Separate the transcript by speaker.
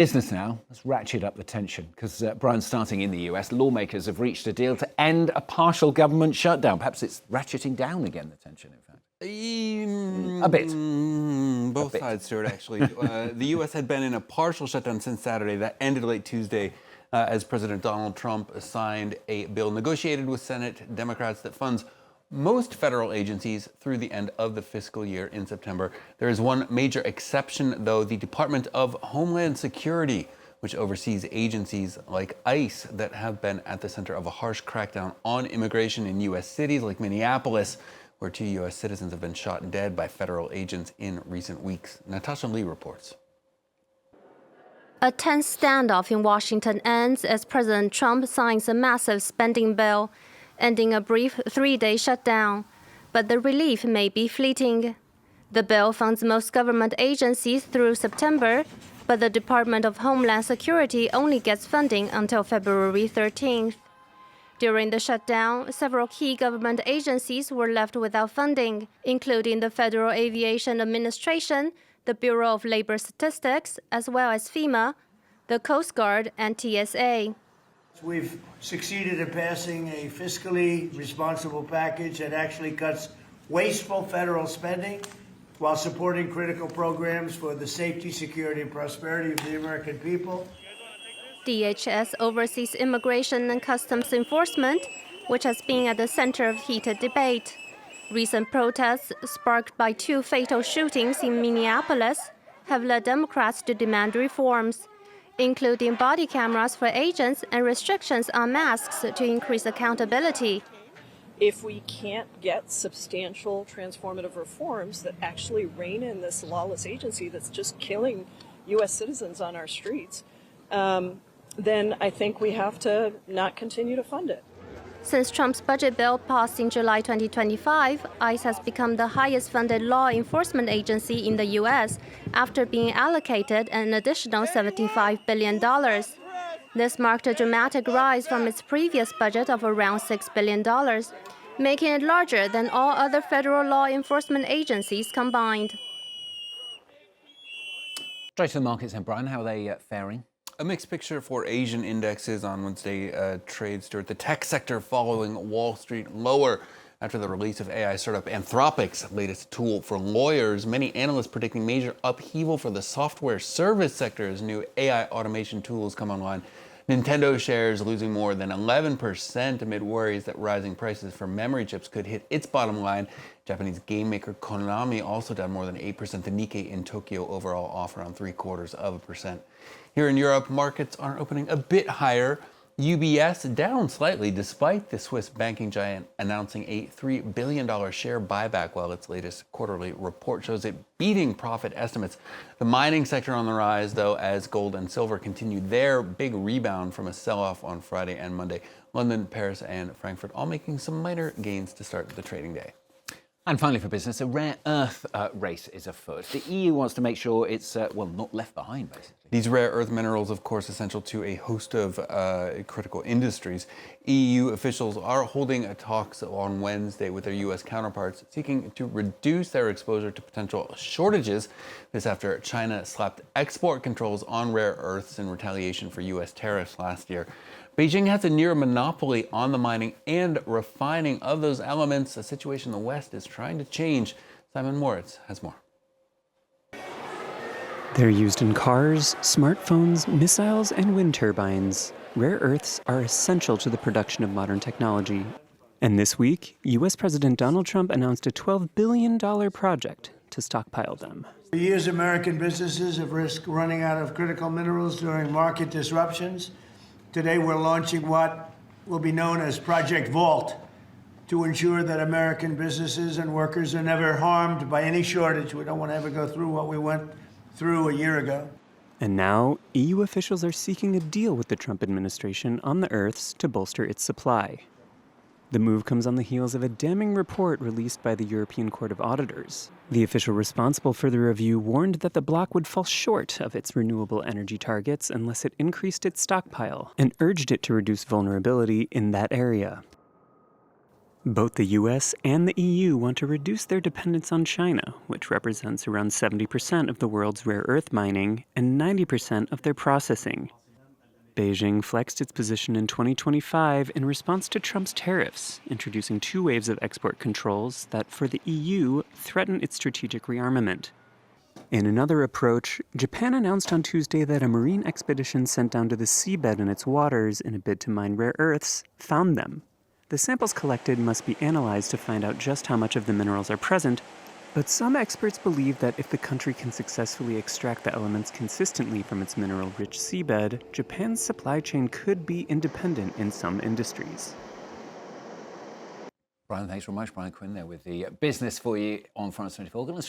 Speaker 1: Business now, let's ratchet up the tension because, Brian, starting in the US, lawmakers have reached a deal to end a partial government shutdown. Perhaps it's ratcheting down again, the tension, in fact. A bit.
Speaker 2: Both sides, Stuart, actually. The U.S. had been in a partial shutdown since Saturday. That ended late Tuesday as President Donald Trump signed a bill negotiated with Senate Democrats that funds most federal agencies through the end of the fiscal year in September. There is one major exception, though, the Department of Homeland Security, which oversees agencies like ICE that have been at the center of a harsh crackdown on immigration in U.S. cities like Minneapolis, where 2 U.S. citizens have been shot dead by federal agents in recent weeks. Natasha Lee reports.
Speaker 3: A tense standoff in Washington ends as President Trump signs a massive spending bill, ending a brief 3-day shutdown. But the relief may be fleeting. The bill funds most government agencies through September, but the Department of Homeland Security only gets funding until February 13th. During the shutdown, several key government agencies were left without funding, including the Federal Aviation Administration, the Bureau of Labor Statistics, as well as FEMA, the Coast Guard, and TSA.
Speaker 4: We've succeeded in passing a fiscally responsible package that actually cuts wasteful federal spending while supporting critical programs for the safety, security, and prosperity of the American people.
Speaker 3: DHS oversees immigration and customs enforcement, which has been at the center of heated debate. Recent protests, sparked by 2 fatal shootings in Minneapolis, have led Democrats to demand reforms, including body cameras for agents and restrictions on masks to increase accountability.
Speaker 5: If we can't get substantial transformative reforms that actually rein in this lawless agency that's just killing U.S. citizens on our streets, then I think we have to not continue to fund it.
Speaker 3: Since Trump's budget bill passed in July 2025, ICE has become the highest-funded law enforcement agency in the U.S. after being allocated an additional $75 billion. This marked a dramatic rise from its previous budget of around $6 billion, making it larger than all other federal law enforcement agencies combined.
Speaker 1: Straight to the markets then, Brian. How are they faring?
Speaker 2: A mixed picture for Asian indexes on Wednesday trade, Stuart. The tech sector following Wall Street lower after the release of AI startup Anthropic's latest tool for lawyers. Many analysts predicting major upheaval for the software service sector as new AI automation tools come online. Nintendo shares losing more than 11% amid worries that rising prices for memory chips could hit its bottom line. Japanese game maker Konami also down more than 8%. The Nikkei in Tokyo overall off around 0.75%. Here in Europe, markets are opening a bit higher. UBS down slightly despite the Swiss banking giant announcing a $3 billion share buyback, while its latest quarterly report shows it beating profit estimates. The mining sector on the rise, though, as gold and silver continued their big rebound from a sell-off on Friday and Monday. London, Paris, and Frankfurt all making some minor gains to start the trading day.
Speaker 1: And finally for business, a rare earth race is afoot. The EU wants to make sure it's, not left behind, basically.
Speaker 2: These rare earth minerals, of course, essential to a host of critical industries. EU officials are holding talks on Wednesday with their U.S. counterparts, seeking to reduce their exposure to potential shortages. This after China slapped export controls on rare earths in retaliation for U.S. tariffs last year. Beijing has a near monopoly on the mining and refining of those elements, a situation the West is trying to change. Simon Moritz has more.
Speaker 6: They're used in cars, smartphones, missiles, and wind turbines. Rare earths are essential to the production of modern technology. And this week, U.S. President Donald Trump announced a $12 billion project to stockpile them.
Speaker 4: For years, American businesses have risked running out of critical minerals during market disruptions. Today, we're launching what will be known as Project Vault to ensure that American businesses and workers are never harmed by any shortage. We don't want to ever go through what we went through a year ago.
Speaker 6: And now, EU officials are seeking a deal with the Trump administration on the earths to bolster its supply. The move comes on the heels of a damning report released by the European Court of Auditors. The official responsible for the review warned that the bloc would fall short of its renewable energy targets unless it increased its stockpile, and urged it to reduce vulnerability in that area. Both the US and the EU want to reduce their dependence on China, which represents around 70% of the world's rare earth mining and 90% of their processing. Beijing flexed its position in 2025 in response to Trump's tariffs, introducing 2 waves of export controls that, for the EU, threaten its strategic rearmament. In another approach, Japan announced on Tuesday that a marine expedition sent down to the seabed in its waters in a bid to mine rare earths found them. The samples collected must be analyzed to find out just how much of the minerals are present, but some experts believe that if the country can successfully extract the elements consistently from its mineral-rich seabed, Japan's supply chain could be independent in some industries.
Speaker 1: Brian, thanks very much. Brian Quinn there with the business for you on France 24.